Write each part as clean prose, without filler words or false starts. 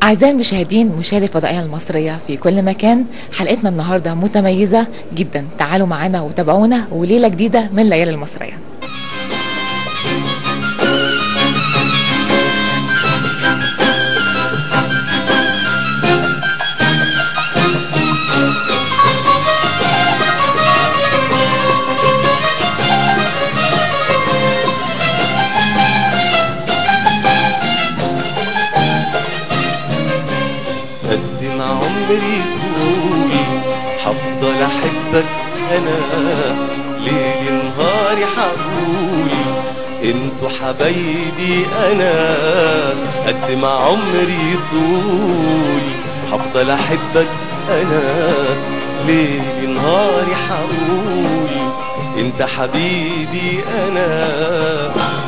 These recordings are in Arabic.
أعزائي المشاهدين، مشاهدي الفضائية المصرية في كل مكان، حلقتنا النهاردة متميزة جدا. تعالوا معنا وتابعونا وليلة جديدة من ليالي المصرية. قد ما عمري طول حفضل احبك انا، ليل نهاري حقول انتوا حبايبي انا. قد ما عمري طول حفضل احبك انا، ليل نهاري حقول انت حبيبي انا.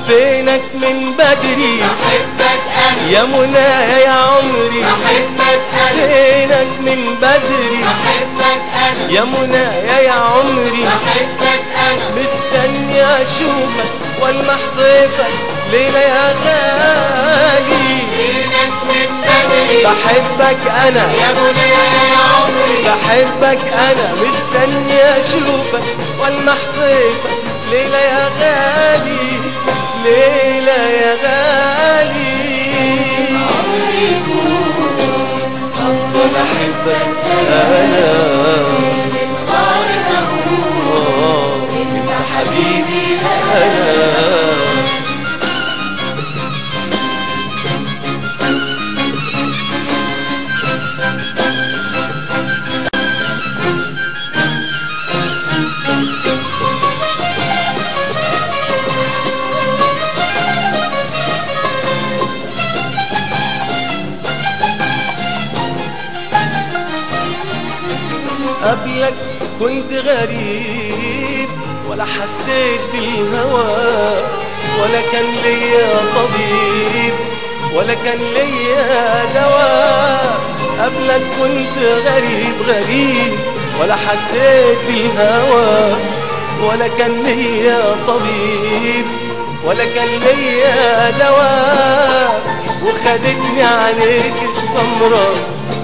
فينك من بدري بحبك انا يا منايا يا عمري، بحبك انا فينك من بدري بحبك انا يا منايا يا عمري. بحبك انا مستني اشوفك والمح ضيفك ليلة يا غالي. فينك من بدري بحبك انا يا منايا يا عمري، بحبك انا، مستني اشوفك والمح ضيفك ليلة يا غالي، ليلة يا غالي. عمري طول هفضل احبك انا نهار هقول انت حبيبي انا. قبلك كنت غريب ولا حسيت بالهوى، ولا كان ليا طبيب ولا كان ليا دواء. قبلك كنت غريب غريب ولا حسيت بالهوى، ولا كان ليا طبيب ولا كان ليا دواء. وخدتني عليك السمرة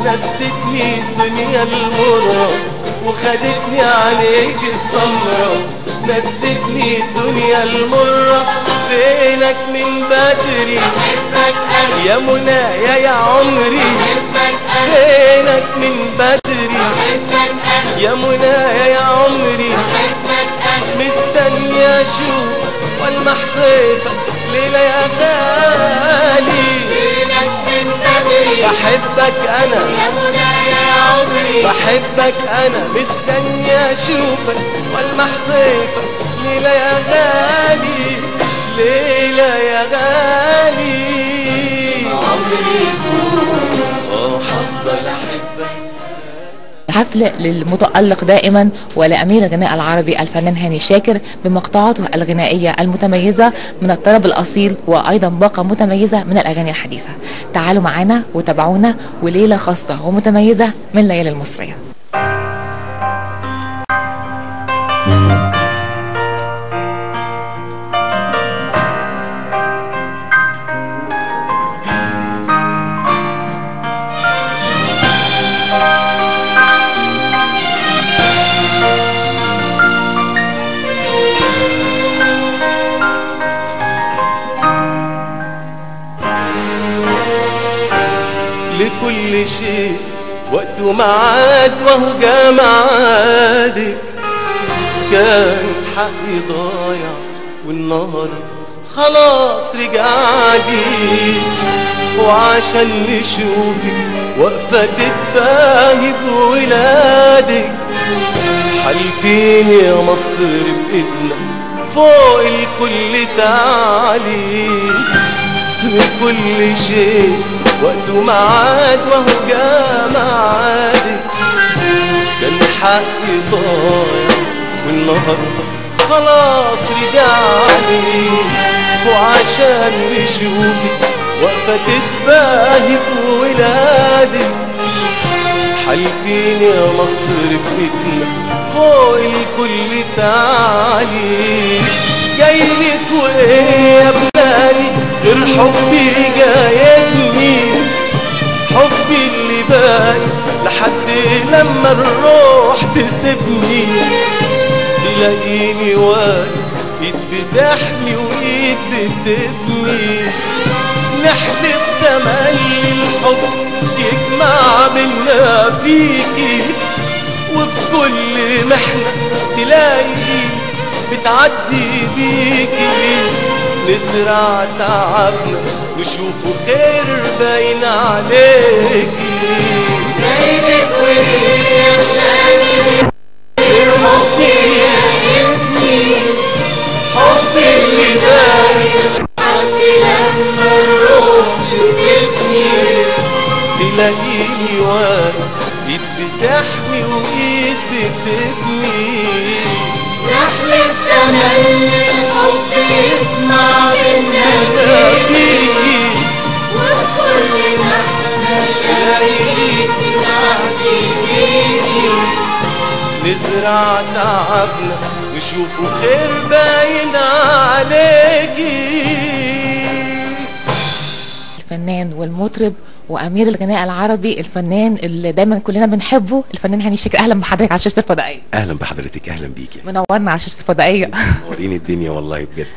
نستني الدنيا المرة، وخدتني عليك السمرة نستني الدنيا المرة. فينك من بدري بحبك انا يا منايا يا عمري، بحبك انا فينك من بدري بحبك انا يا منايا يا عمري. بحبك انا مستني اشوفك والمح ضيفك ليلة يا غالي. فينك من بدري بحبك انا يا منايا يا عمري، بحبك انا، مستني اشوفك والمح ضيفك ليلة يا غالي، ليلة يا غالي. عمري طول هفضل احبك. حفل للمتألق دائما ولأمير الغناء العربي الفنان هاني شاكر بمقطوعاته الغنائية المتميزة من الطرب الأصيل، وأيضا باقة متميزة من الأغاني الحديثة. تعالوا معنا وتابعونا وليلة خاصة ومتميزة من ليالي المصرية. لكل شيء وقت ومعاد وهو جا معادك. كان حقي ضايع والنهارده خلاص رجعلي، وعشان نشوفك واقفة تتباهي بولادك. حالفين يا مصر بإيدنا فوق الكل تعالي. لكل شيء وقت ومعاد وهو جا معادك. كان حقي ضايع والنهارده خلاص رجعلي، وعشان نشوفك واقفة تتباهي بولادك. حالفين يا مصر بإيدنا فوق الكل تعالي. جايلك وايه يا بلادي غير حبي جايبني، حب حبي اللي باقي لحد لما الروح تسيبني، تلاقيني واقف ايد بتحمي وايد بتبني، نحلف تملي الحب يجمع منا فيكي، وفي كل محنة تلاقي ايد بتعدي بيكي، نزرع تعبنا نشوفه خير باين عليكي، بينك وبين غالي غير حبي يا ابني، حب اللي باين لحد لما الروح تسيبني، تلاقيني واقف ايد بتحمي وايد بتبني، نحلف تملي الحب يجمع بينا فيكي، وفي كل محنة تلاقيك بتعدي بيكي، نزرع تعبنا نشوفه خير باين عليكي. الفنان والمطرب وامير الغناء العربي، الفنان اللي دايما كلنا بنحبه، الفنان هاني شاكر. اهلا بحضرتك على شاشه الفضائيه. اهلا بحضرتك، اهلا بيكي، منورنا على شاشه الفضائيه. منورين الدنيا والله بجد.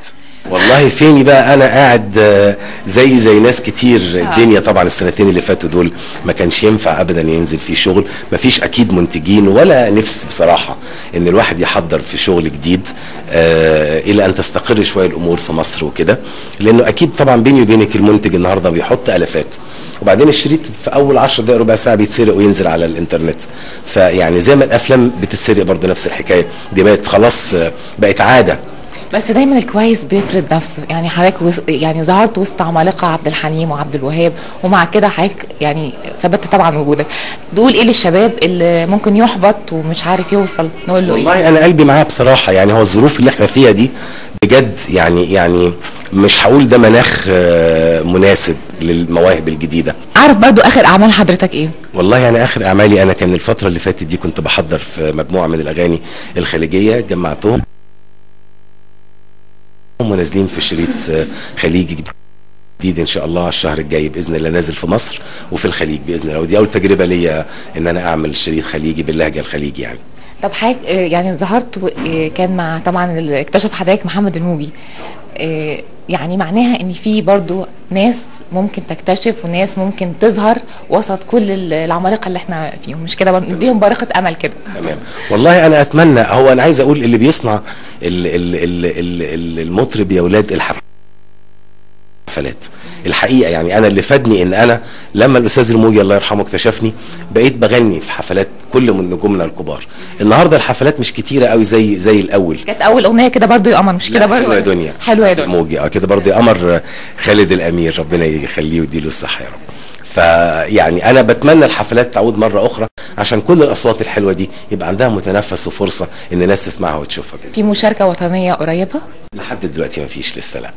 والله فيني بقى، انا قاعد زي ناس كتير. الدنيا طبعا السنتين اللي فاتوا دول ما كانش ينفع ابدا ينزل فيه شغل، ما فيش اكيد منتجين ولا نفس بصراحه ان الواحد يحضر في شغل جديد الى ان تستقر شويه الامور في مصر وكده، لانه اكيد طبعا بيني وبينك المنتج النهارده بيحط الافات، وبعدين الشريط في اول 10 دقائق ربع ساعه بيتسرق وينزل على الانترنت، فيعني زي ما الافلام بتتسرق برضه نفس الحكايه دي، بقت خلاص بقت عاده. بس دايما الكويس بيفرض نفسه، يعني حضرتك يعني ظهرت وسط عمالقه عبد الحليم وعبد الوهاب، ومع كده حضرتك يعني ثبتت طبعا وجودك. تقول ايه للشباب اللي ممكن يحبط ومش عارف يوصل؟ نقول له ايه؟ والله انا قلبي معاه بصراحه، يعني هو الظروف اللي احنا فيها دي بجد يعني مش هقول ده مناخ مناسب للمواهب الجديده. عارف برضو اخر اعمال حضرتك ايه؟ والله انا اخر اعمالي، انا كان الفتره اللي فاتت دي كنت بحضر في مجموعه من الاغاني الخليجيه، جمعتهم ونازلين في شريط خليجي جديد ان شاء الله الشهر الجاي باذن الله، نازل في مصر وفي الخليج باذن الله، ودي اول تجربه ليا ان انا اعمل شريط خليجي باللهجه الخليجي يعني. طب حضرتك يعني ظهرت كان مع طبعا اللي اكتشف حضرتك محمد الموجي، يعني معناها ان في برضو ناس ممكن تكتشف وناس ممكن تظهر وسط كل العمالقه اللي احنا فيهم، مش كده؟ نديهم بارقه امل كده. تمام. والله انا اتمنى، هو انا عايز اقول اللي بيصنع المطرب يا ولاد الحفلات الحقيقه، يعني انا اللي فادني ان انا لما الاستاذ الموجي الله يرحمه اكتشفني بقيت بغني في حفلات كل من نجومنا الكبار. النهارده الحفلات مش كتيره قوي زي الاول. كانت اول اغنيه كده برضو يا قمر، مش كده برضو؟ حلوه يا دنيا، حلوه يا دنيا الموجي كده برضو يا قمر، خالد الامير ربنا يخليه ويديله الصحه يا رب. فيعني انا بتمنى الحفلات تعود مره اخرى عشان كل الاصوات الحلوه دي يبقى عندها متنفس وفرصه ان الناس تسمعها وتشوفها. في مشاركه وطنيه قريبه؟ لحد دلوقتي ما فيش لسه، لا.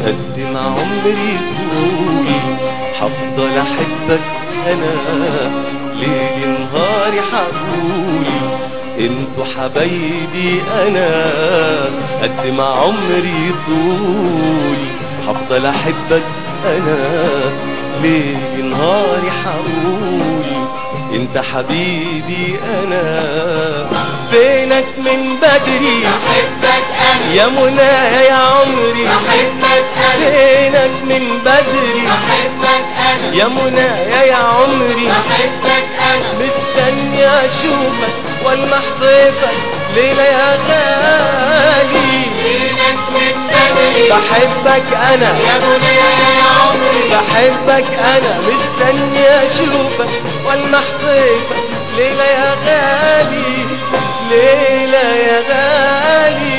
قد ما عمري طول حفضل احبك انا، ليل نهاري حقول انتوا حبايبي انا. قد ما عمري طول حفضل احبك انا، ليل نهاري حقول انت حبيبي انا. فينك من بدري بحبك يا منايا يا عمري بحبك أنا فينك من بدري بحبك أنا يا منايا يا عمري بحبك أنا مستني اشوفك والمح ضيفك ليلة يا غالي فينك من بدري بحبك انا يا منايا يا عمري بحبك انا مستني اشوفك والمح ضيفك ليلة يا غالي ليلة يا غالي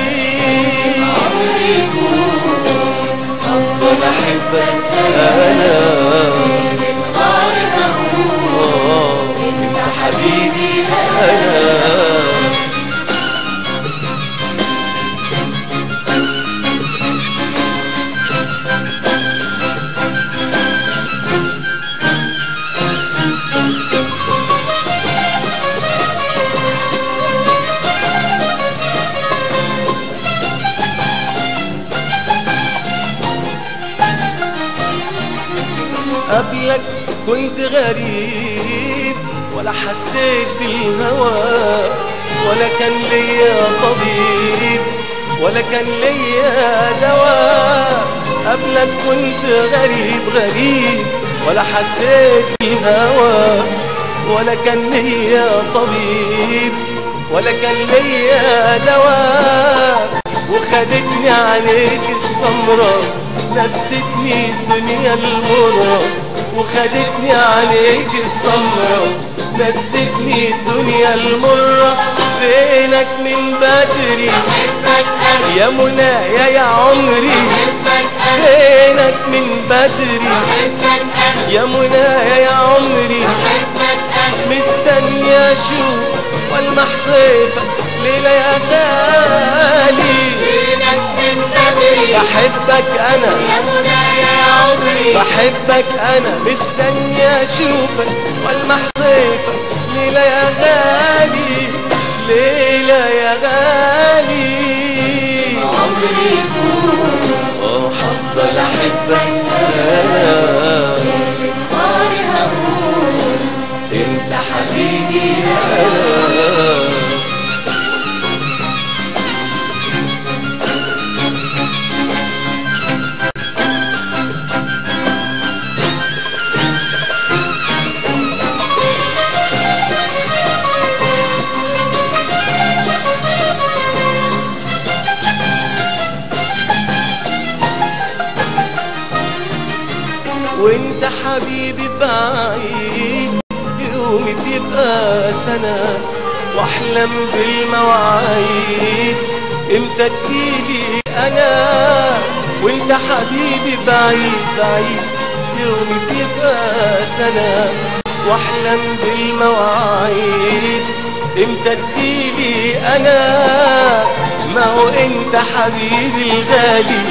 عمري يكون أفضل أحبك انا للنهار هقول انت حبيبي أنا انا قبلك كنت غريب ولا حسيت بالهوى ولا كان ليا طبيب ولا كان ليا دواء قبلك كنت غريب ولا حسيت بالهوى ولا كان ليا طبيب ولا كان ليا دواء وخدتني عليك السمرة نستني الدنيا المرة وخدتني عليك السمرة نستني الدنيا المرة فينك من بدري بحبك أنا يا منايا يا عمري بحبك أنا فينك من بدري بحبك أنا يا منايا يا عمري بحبك أنا مستني اشوفك والمح ضيفك ليلة يا غالي فينك من بدري بحبك انا يا منايا يا عمري بحبك انا مستني اشوفك والمح ضيفك ليلة يا غالي ليلة يا غالي عمري يكون هفضل احبك انا للنهار هقول انت حبيبي انا وانت حبيبي بعيد يومي بيبقى سنة واحلم بالمواعيد امتى تجيلي انا وانت حبيبي بعيد يومي بيبقى سنة واحلم بالمواعيد امتى تجيلي انا ما هو انت حبيبي الغالي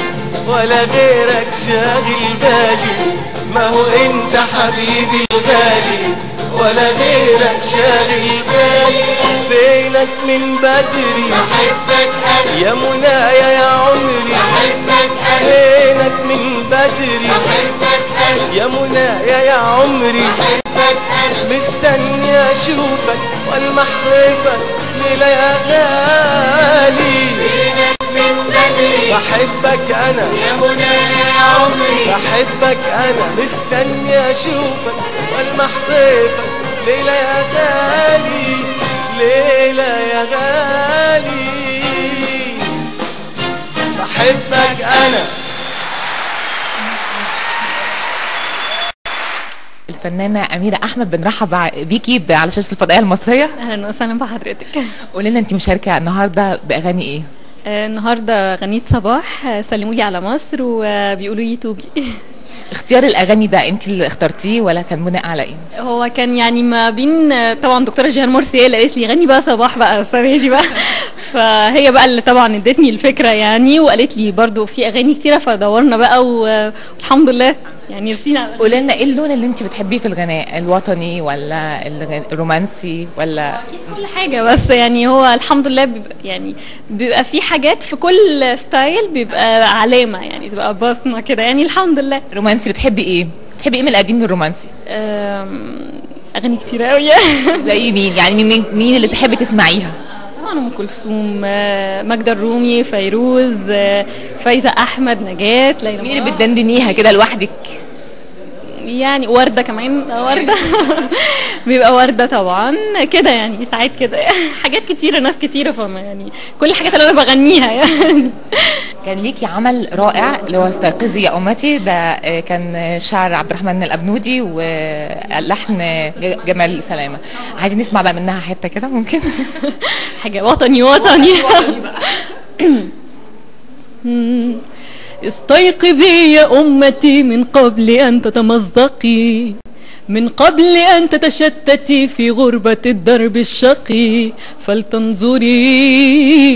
ولا غيرك شاغل بالي ما هو انت حبيبي الغالي ولا غيرك شاغل بالي فينك من بدري بحبك أنا يا منايا يا عمري بحبك أنا فينك من بدري بحبك أنا يا منايا يا عمري بحبك أنا مستني اشوفك والمح ضيفك ليلة يا غالي فينك من بدري بحبك انا يا منايا يا عمري بحبك انا مستني اشوفك والمح ضيفك ليلة يا غالي ليلة يا غالي بحبك انا. الفنانة أميرة أحمد بنرحب بيكي على شاشة الفضائية المصرية. اهلا وسهلا بحضرتك. قولي لنا أنت مشاركة النهاردة بأغاني إيه؟ النهارده غنيت صباح سلموا لي على مصر وبيقولوا لي توبي. اختيار الأغاني ده أنت اللي اخترتيه ولا كان بناء على إيه؟ هو كان يعني ما بين طبعا دكتوره جيهان مرسي هي اللي قالت لي غني بقى صباح بقى السنه دي بقى، فهي بقى اللي طبعا ادتني الفكره يعني، وقالت لي برضو في اغاني كتيره فدورنا بقى والحمد لله يعني رسينا. قولي لنا إيه اللون اللي أنت بتحبيه في الغناء؟ الوطني ولا الرومانسي ولا؟ اكيد كل حاجه، بس يعني هو الحمد لله بيبقى في حاجات في كل ستايل بيبقى علامه يعني تبقى بصمه كده يعني الحمد لله. رومانسي بتحبي إيه؟ بتحبي إيه من القديم من الرومانسي؟ اغاني كتير قوي. زي مين؟ يعني مين اللي تحبي تسمعيها؟ طبعا ام كلثوم، ماجدة الرومي، فيروز، فايزة احمد، نجاة، ليلى مين اللي بتدندنيها كده لوحدك؟ يعني وردة كمان، وردة بيبقى وردة طبعا كده يعني، ساعات كده حاجات كتيرة، ناس كتيرة، فما يعني كل الحاجات اللي انا بغنيها يعني. كان ليكي عمل رائع اللي هو استيقظي يا امتي، ده كان شعر عبد الرحمن الابنودي واللحن جمال سلامة. عايزين نسمع بقى منها حتة كده ممكن؟ حاجة وطني وطني. استيقظي يا أمتي من قبل أن تتمزقي، من قبل أن تتشتتي في غربة الدرب الشقي، فلتنظري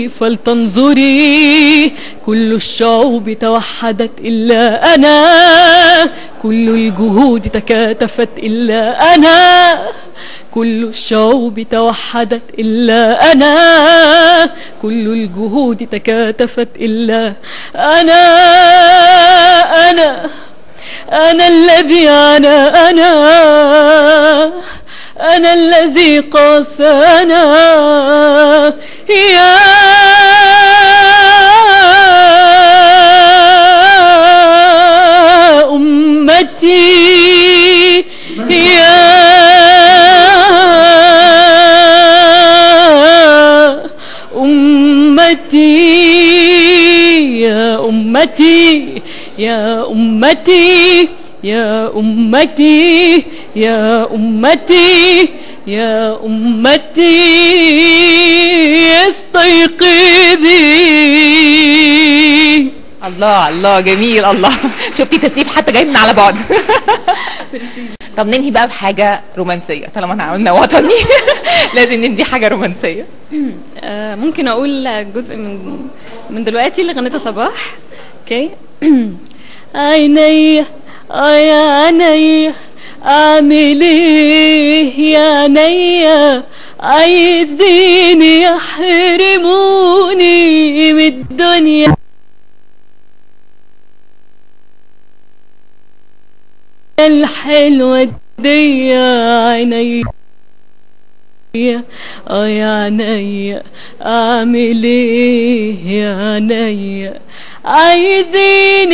فلتنظري، كل الشعوب توحدت إلا أنا، كل الجهود تكاتفت إلا أنا، كل الشعوب توحدت إلا أنا، كل الجهود تكاتفت إلا أنا. أنا الذي أنا الذي قاسانا يا أمتي يا أمتي يا أمتي يا أمتي يا أمتي يا أمتي يا أمتي استيقظي. الله الله جميل، الله شفتي تسقيف حتى جاي من على بعد. طب ننهي بقى بحاجة رومانسية طالما احنا قلنا وطني. لازم ندي حاجة رومانسية. ممكن أقول جزء من دلوقتي اللي غنيتها صباح. اوكي. عيني يا عيني اعمل ايه يا عيني، عايزين يحرموني من الدنيا الحلوة دي يا عيني، يا عيني اعمل ايه يا عيني، عايزين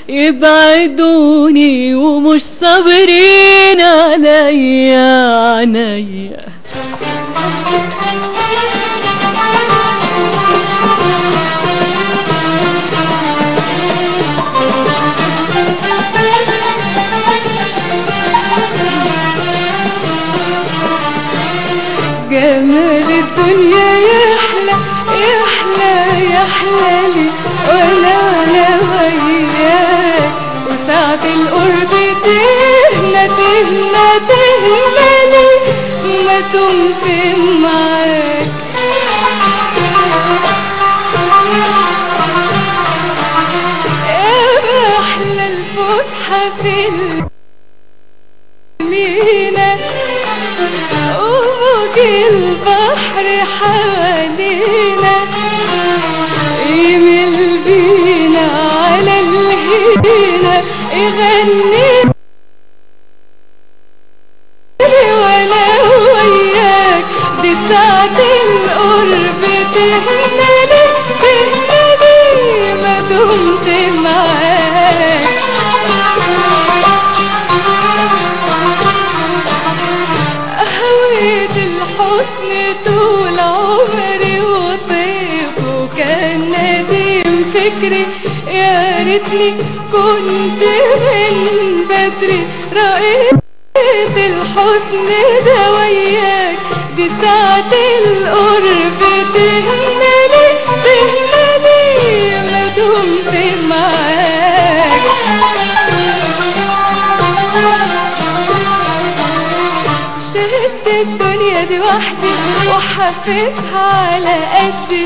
يبعدوني ومش صابرين عليا عينيا. جمال الدنيا يحلى يحلالي وانا وياك، وساعة القرب تهنالي ما دمت معاك. يا احلى الفسحة في المينا، وموج البحر حوالينا، يمل بينا على الهينا، يغني وانا وياك، دي ساعة القرب تهنالي ما دمت معاك. هويت الحسن طول عمري وطيف، وكان نديم فكري يا ريتني كنت من بدري، رأيت الحسن ده وياك، دي ساعة القرب تهنالي ما دمت معاك. شهدت الدنيا دي وحدي وحبيتها على قدي،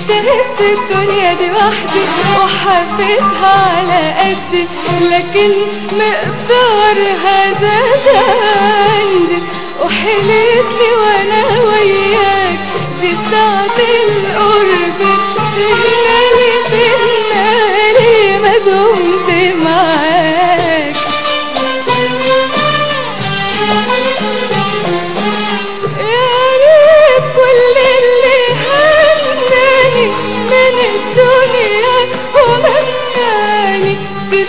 شهدت الدنيا دي وحدي وحبيتها على قدي، لكن مقدارها زاد عندي، وحلتلي وانا وياك، دي ساعة القرب تهنالي ما دمت معاك.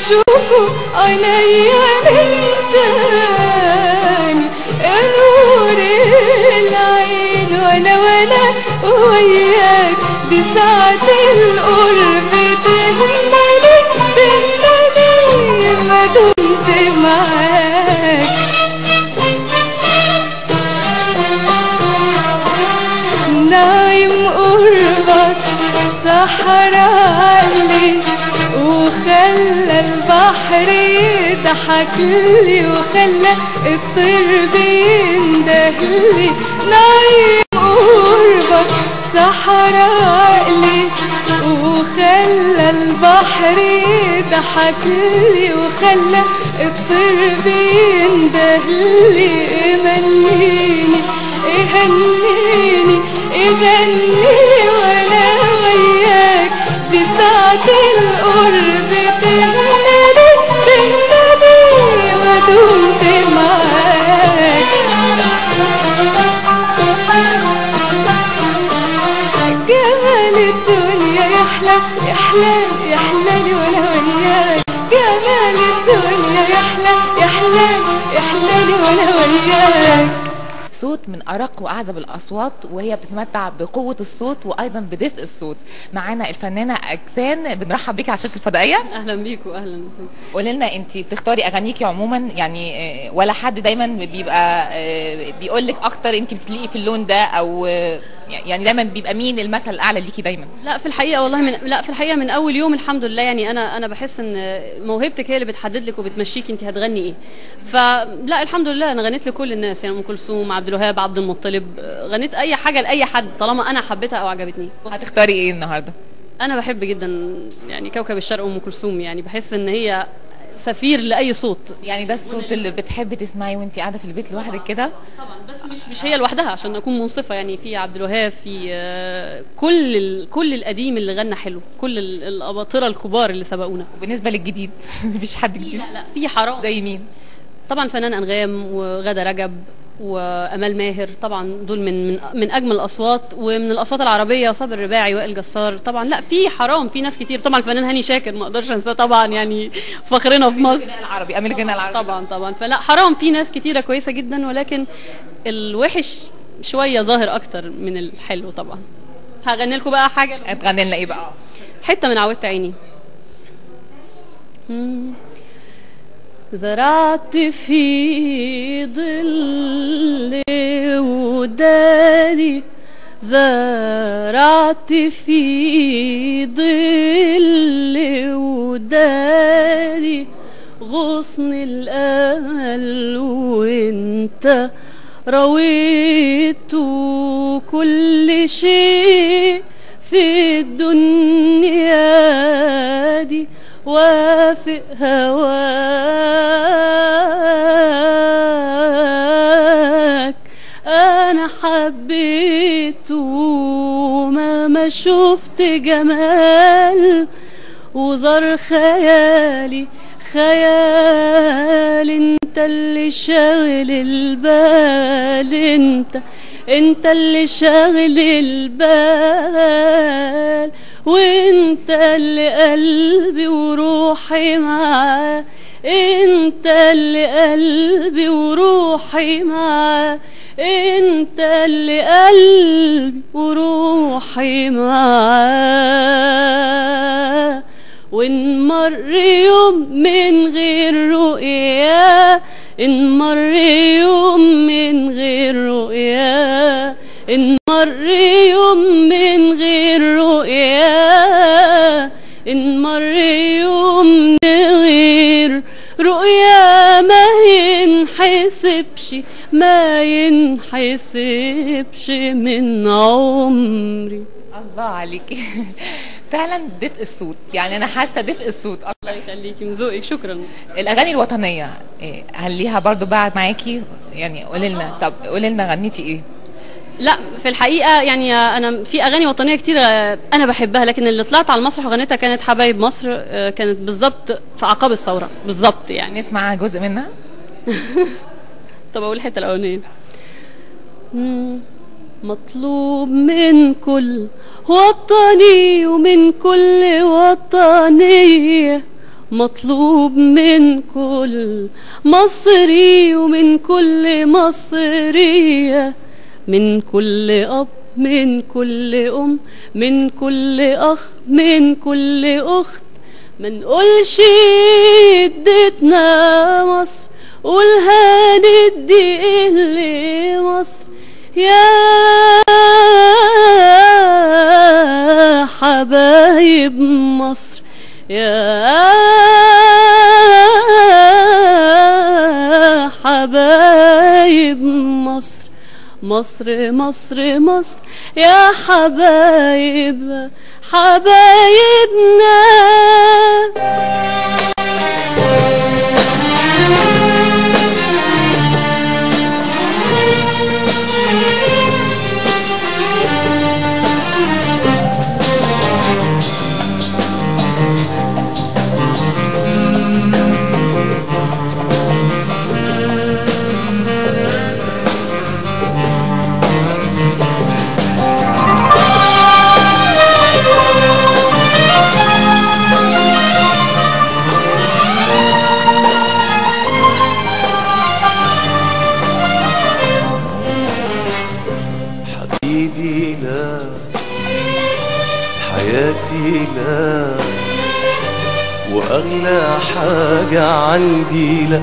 يشوفوا عينيا من تاني يا نور العين، وانا وياك دي ساعة القرب تهنالي ما دمت معاك. نايم قربك سحر عقلي وخلى البحر يضحك لي وخلى الطير بيندهلي. نايم قربك سحر عقلي وخلى البحر يضحك لي وخلى الطير بيندهلي. يمنيني يهنيني يغني وانا وياك دي ساعة القرب تهنالي ما دمت معاك. جمال الدنيا يحلى يحلالي وانا وياك. جمال الدنيا يحلالي وانا وياك. صوت من أرق وأعذب الأصوات، وهي بتتمتع بقوة الصوت وأيضا بدفء الصوت. معانا الفنانة أجفان، بنرحب بيكي على الشاشة الفضائية. اهلا بيكوا اهلا. قولي لنا أنت بتختاري أغانيكي عموما يعني، ولا حد دايما بيبقى بيقول لك أكتر أنت بتليقي في اللون ده، أو يعني دايما بيبقى مين المثل الأعلى ليكي دايما؟ لا في الحقيقه والله في الحقيقه من اول يوم الحمد لله، يعني انا بحس ان موهبتك هي اللي بتحدد لك وبتمشيك انت هتغني ايه. فلا الحمد لله انا غنيت لكل الناس، يعني ام كلثوم، عبد الوهاب، عبد المطلب، غنيت اي حاجه لاي حد طالما انا حبيتها او عجبتني. هتختاري ايه النهارده؟ انا بحب جدا يعني كوكب الشرق ام كلثوم، يعني بحس ان هي سفير لاي صوت. يعني ده الصوت اللي بتحبي تسمعيه وانت قاعده في البيت لوحدك كده؟ طبعا، بس مش هي لوحدها عشان اكون منصفه، يعني في عبد الوهاب، في كل القديم اللي غنى حلو، كل الاباطره الكبار اللي سبقونا. وبالنسبه للجديد مفيش حد جديد؟ لا في حرام. زي مين؟ طبعا فنان انغام وغادة رجب وامال ماهر، طبعا دول من اجمل الاصوات. ومن الاصوات العربيه صابر الرباعي، وائل جسار، طبعا لا في حرام، في ناس كتير. طبعا الفنان هاني شاكر ما اقدرش انساه طبعا، يعني فخرنا في مصر. العربي امير الغناء العربي طبعا فلا حرام، في ناس كتيره كويسه جدا، ولكن الوحش شويه ظاهر اكتر من الحلو. طبعا هغني لكم بقى حاجه. هتغني لنا ايه بقى؟ حته من عودت عيني. زرعت في ظل ودادي، زرعت في ظل ودادي غصن الأمل، وانت رويت كل شيء في الدنيا دي، وافق هواك. انا حبيت وما شفت جمال، وزار خيالي خيال. انت اللي شاغل البال، انت اللي شاغل البال، وانت اللي قلبي وروحي معاه، انت اللي قلبي وروحي معاه، انت اللي قلبي وروحي معاه. وان مر يوم من غير رؤيا، ان مر يوم من غير رؤيا، ان مر يوم من غير رؤيا، ان مر يوم من غير رؤيا، ما ينحسبش من عمري. الله عليكي فعلا دفء الصوت، يعني انا حاسه دفء الصوت. الله يخليكي من ذوقك، شكرا. الاغاني الوطنيه هل ليها برضو بعد معاكي؟ يعني قولي لنا، طب قولي لنا غنيتي ايه؟ لا في الحقيقه يعني انا في اغاني وطنيه كتير انا بحبها، لكن اللي طلعت على المسرح وغنيتها كانت حبايب مصر، كانت بالظبط في اعقاب الثوره بالظبط. يعني نسمع جزء منها. طب اقول الحته الاولانيه. مطلوب من كل وطني ومن كل وطنية مطلوب من كل مصري ومن كل مصرية، من كل أب، من كل أم، من كل أخ، من كل أخت، ما نقولش ادتنا مصر، قولها ندي ايه لمصر يا حبايب مصر، يا حبايب مصر. مصر مصر مصر يا حبايب حبايبنا. حبيبي لا، حياتي لا، وأغلى حاجة عندي لا.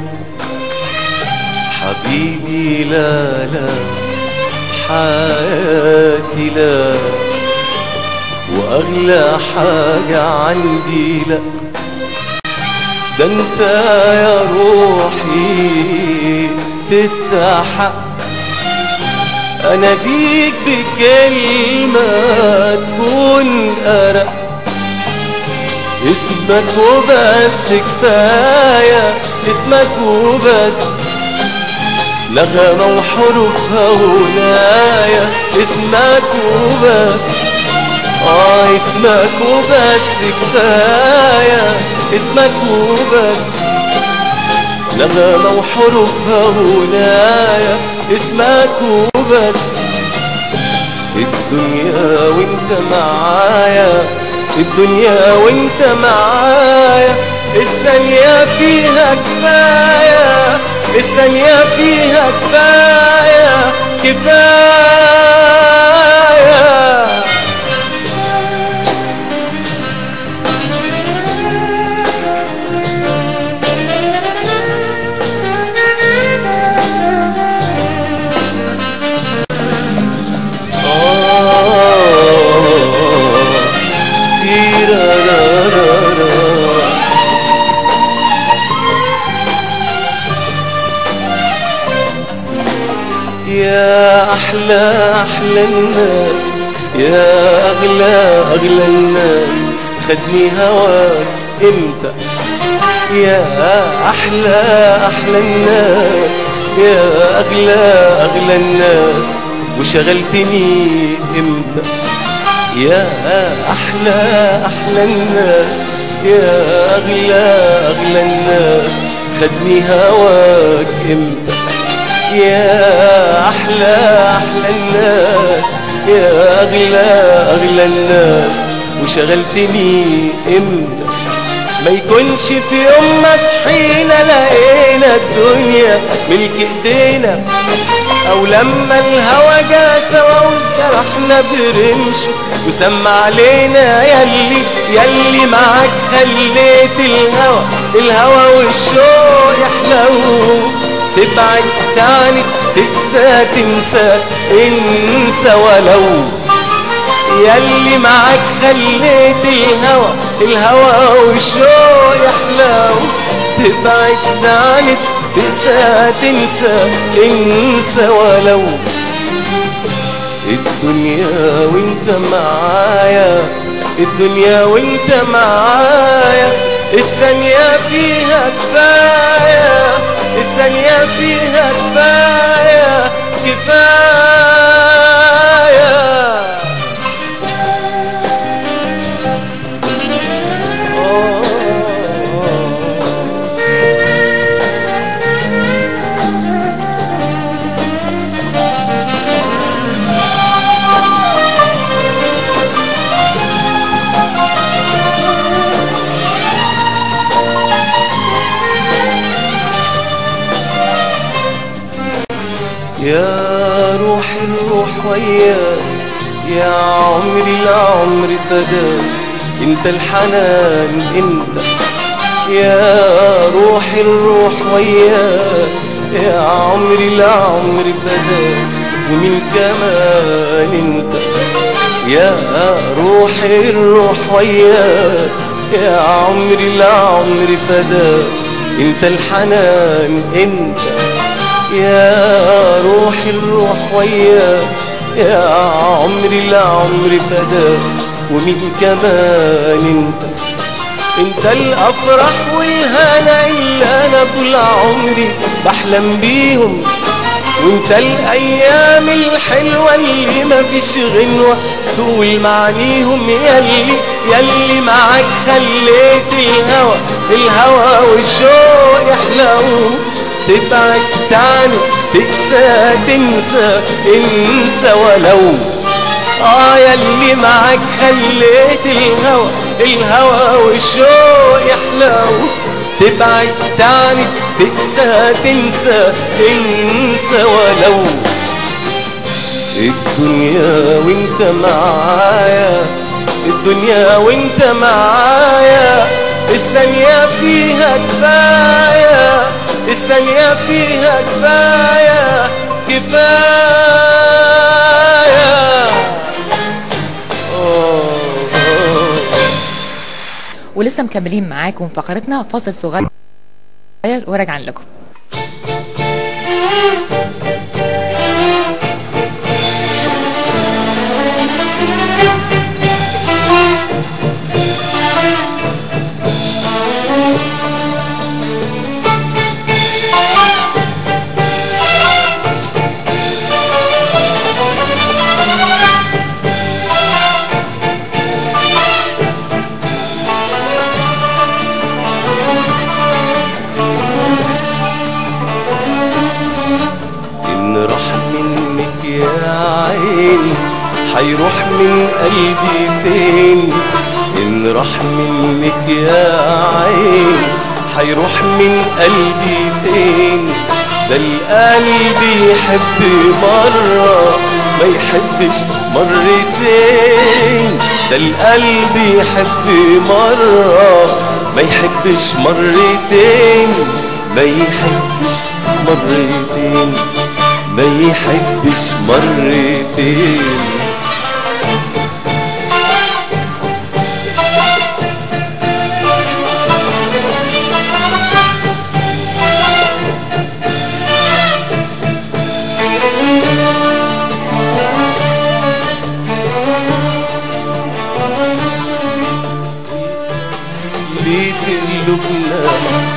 حبيبي لا لا، حياتي لا، وأغلى حاجة عندي لا. ده انت يا روحي تستحق اناديك بكلمة تكون أرق. اسمك وبس كفاية، اسمك وبس، نغمة وحروفها ولاية. اسمك وبس، اسمك وبس كفاية، اسمك وبس، نغمة وحروفها ولاية. اسمك وبس. الدنيا وانت معايا، الدنيا وانت معايا، الثانية فيها كفاية، الثانية فيها كفاية كفاية. يا أحلى أحلى الناس، يا أغلى أغلى الناس، خدني هواك إمتى؟ يا أحلى أحلى الناس، يا أغلى أغلى الناس، وشغلتني إمتى؟ يا أحلى أحلى الناس، يا أغلى أغلى الناس، خدني هواك إمتى؟ يا أحلى أحلى الناس، يا أغلى أغلى الناس، وشغلتني إمتى؟ ما يكونش في يوم ما صحينا لقينا الدنيا ملك ايدينا، او لما الهوى جا سوا وجرحنا برمش وسمع علينا يلي معاك خليت الهوى والشوق يحلو. تبعد تاني تقسى تنسى انسى ولو، يلي معاك خليت الهوى والشوق يحلو. تبعد تاني تقسى تنسى انسى ولو. الدنيا وانت معايا، الدنيا وانت معايا، الثانية فيها كفاية، الثانية فيها كفاية كفاية. يا روح الروح وياك، يا عمري العمر فداك، انت الحنان انت. يا روح الروح وياك، يا عمري العمر فداك، ومن كمان انت. يا روح الروح وياك، يا عمري العمر فداك، انت الحنان انت. يا روح الروح وياك، يا عمري العمر فداك، ومين كمان انت. انت الافراح والهنا اللي انا طول عمري بحلم بيهم، وانت الايام الحلوه اللي ما فيش غنوه تقول معانيهم. ياللي معاك خليت الهوى والشوق يحلو، تبعد تاني تقسى تنسى انسى ولو. ياللي معاك خليت الهوى والشوق يحلو، تبعد تاني تقسى تنسى انسى ولو. الدنيا وانت معايا، الدنيا وانت معايا، الثانية فيها كفاية، الثانية فيها كفاية كفاية. ولسه مكملين معاكم فقرتنا، فاصل صغير وراجعين لكم. هيروح من قلبي فين؟ إن راح منك يا عين هيروح من قلبي فين؟ ده القلب يحب مرة ما يحبش مرتين، ده القلب يحب مرة ما يحبش مرتين، ما يحبش مرتين، ما يحبش مرتين. ليه في قلوبنا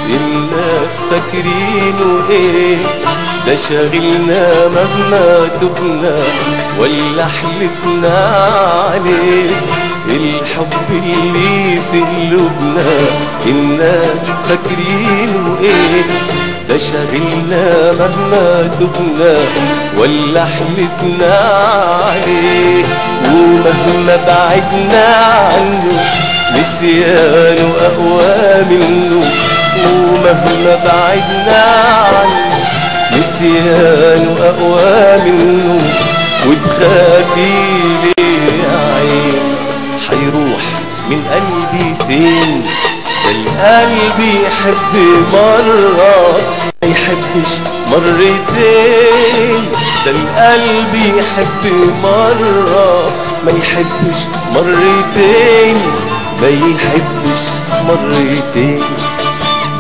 الناس فاكرينه ايه؟ ده شاغلنا مهما تبنا ولا حلفنا عليه. الحب اللي في قلوبنا الناس فاكرينه ايه؟ ده شاغلنا مهما تبنا ولا حلفنا عليه. ومهما بعدنا عنه نسيانه أقوى منه، ومهما بعدنا عنه نسيانه أقوى منه. وتخافي ليه يا عين حيروح من قلبي فين؟ ده القلب يحب مرة ما يحبش مرتين، ده القلب يحب مرة ما يحبش مرتين، ما يحبش مرتين،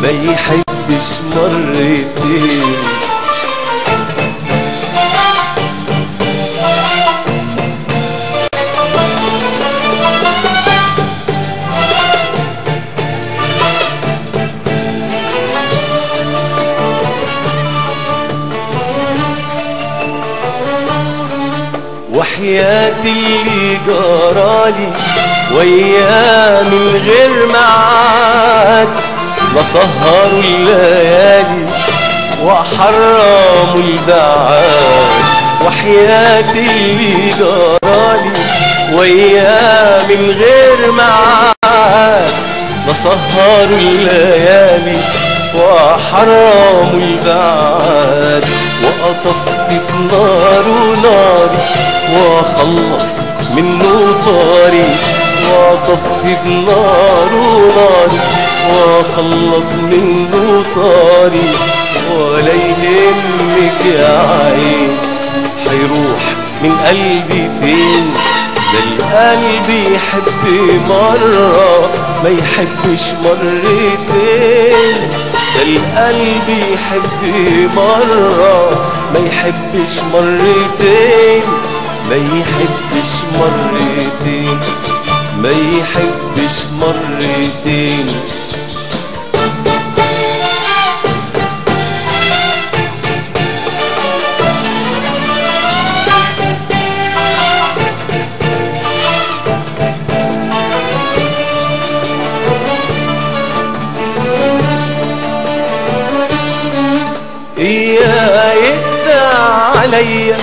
ما يحبش مرتين. وحياة اللي جرالي وياه من غير معاد، لسهروا الليالي وحرموا البعاد. وحياة اللي جرالي وياه من غير معاد، لسهروا الليالي وحرموا البعاد. وأطفت بناره ناري واخلص منه طاري، واطفي بناره ناري واخلص منه طاري. ولا يهمك يا عين حيروح من قلبي فين، ده القلب يحب مرة ما يحبش مرتين، ده القلب يحب مرة ما يحبش مرتين، ما يحبش مرتين، ما يحبش مرتين. إياه يقسى عليا،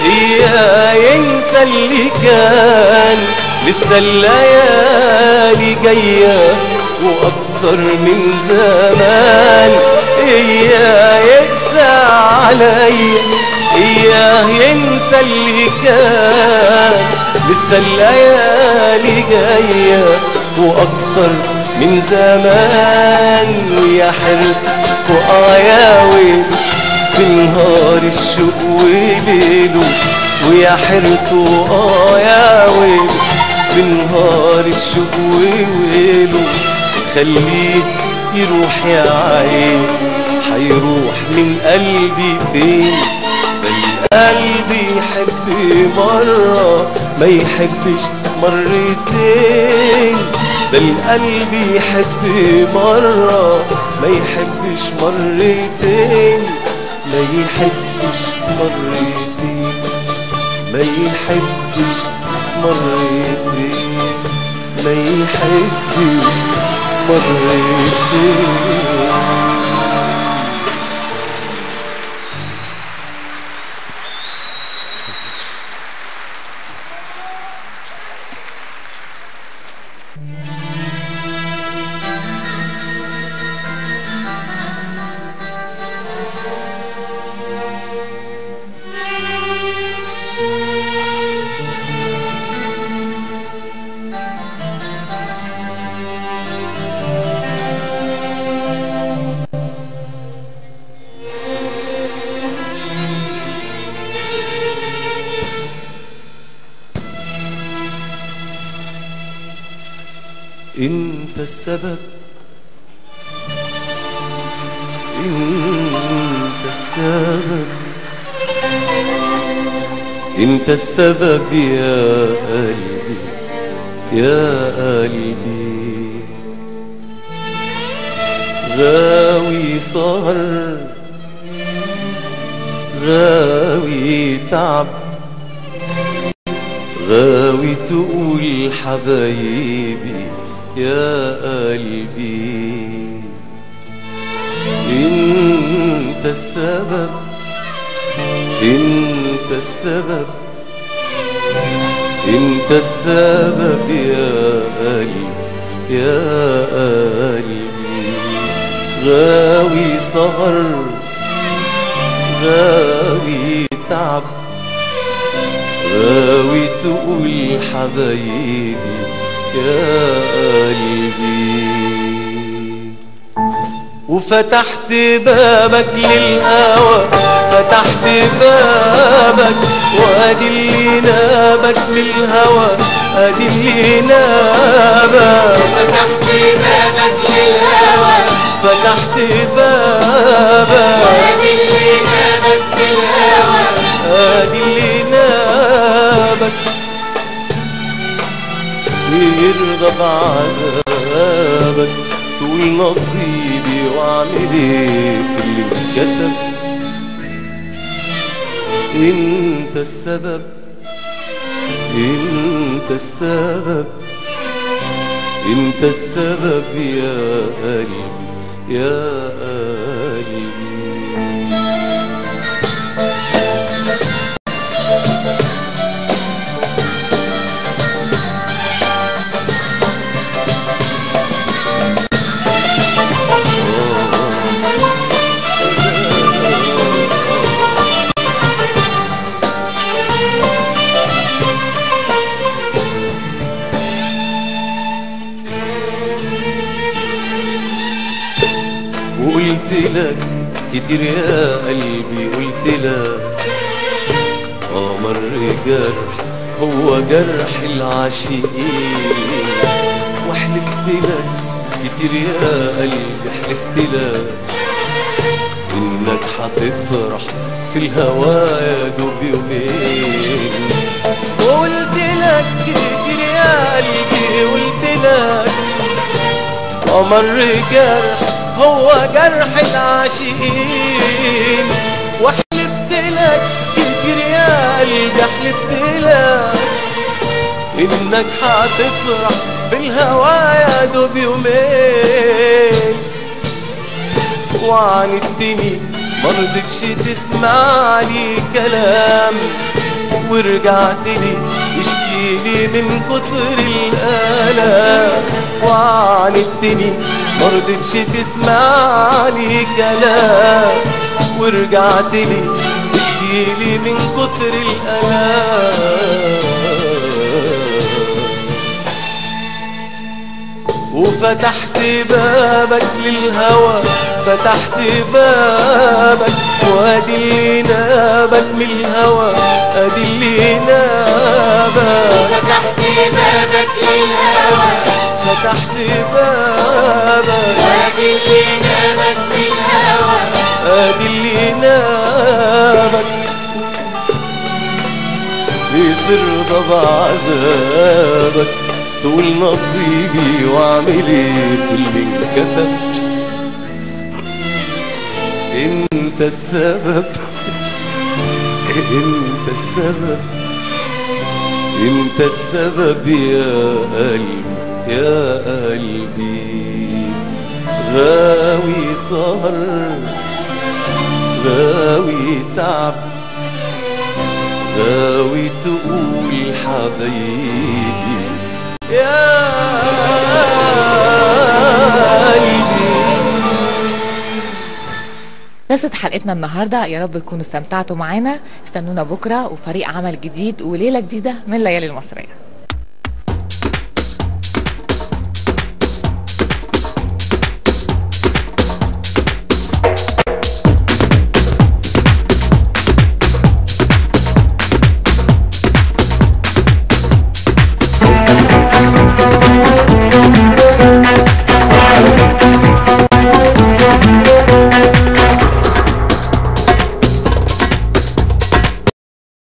إياه ينسى اللي كان، لسه الليالي جاية وأكتر من زمان. إياه يقسى عليا، إياه ينسى اللي كان، لسه الليالي جاية وأكتر من زمان. ويا حرت يا ويل في نهار الشوق وليله، ويا حرته يا ويل في نهار الشوق وويله. خليه يروح يا عين حيروح من قلبي فين، ده القلب يحب مرة ما يحبش مرتين، ده القلب يحب مرة ما يحبش مرتين، ما يحبش مرتين، ما يحبش مرتين، ما يحبش مرتين. انت السبب، انت السبب، انت السبب يا قلبي يا قلبي. غاوي سهر غاوي تعب، غاوي تقول حبايبي يا قلبي. انت السبب، انت السبب، انت السبب يا قلبي يا قلبي. غاوي سهر غاوي تعب، غاوي تقول حبايبي يا قلبي. وفتحت بابك للهوى، فتحت بابك وادي اللي نابك بالهوى، ادي اللي نابك. فتحت بابك للهوى، فتحت بابك وادي اللي نابك بالهوى، ادي اللي نابك. يرضى بعذابك تقول نصيبي واعمل ايه في اللي اتكتب. انت السبب، انت السبب، انت السبب يا قلبي يا قلبي. كتير يا قلبي قلت لك مر جرح هو جرح العاشقين، وحلفت لك كتير يا قلبي حلفت لك انك هتفرح في الهوا يا دوب يومين، وقلت لك كتير يا قلبي قلت لك مر جرح هو جرح العاشقين، وحلفت لك كتير يا قلبي حلفت لك انك هتفرح في الهوا يا دوب يومين، وعاندتني مرضتش تسمع لي كلام، ورجعت لي تشكيلي من كتر الآلام، وعاندتني مرضتش تسمع لي كلام، ورجعت لي تشكيلي من كتر الآلام، وفتحت بابك للهوى فتحت بابك، وادي اللي نابك من الهوى ادي اللي نابك، فتحت بابك للهوى فتحت بابك، وادي اللي نابك من الهوى ادي اللي نابك، ليه ترضى بعذابك تقول نصيبي واعمل ايه في اللي انكتب، انت السبب انت السبب انت السبب يا قلبي يا قلبي، غاوي سهر غاوي تعب غاوي تقول حبايبي يا قلبي. خلصت حلقتنا النهارده، يا رب تكونوا استمتعتوا معانا. استنونا بكره وفريق عمل جديد وليله جديده من ليالي المصريه.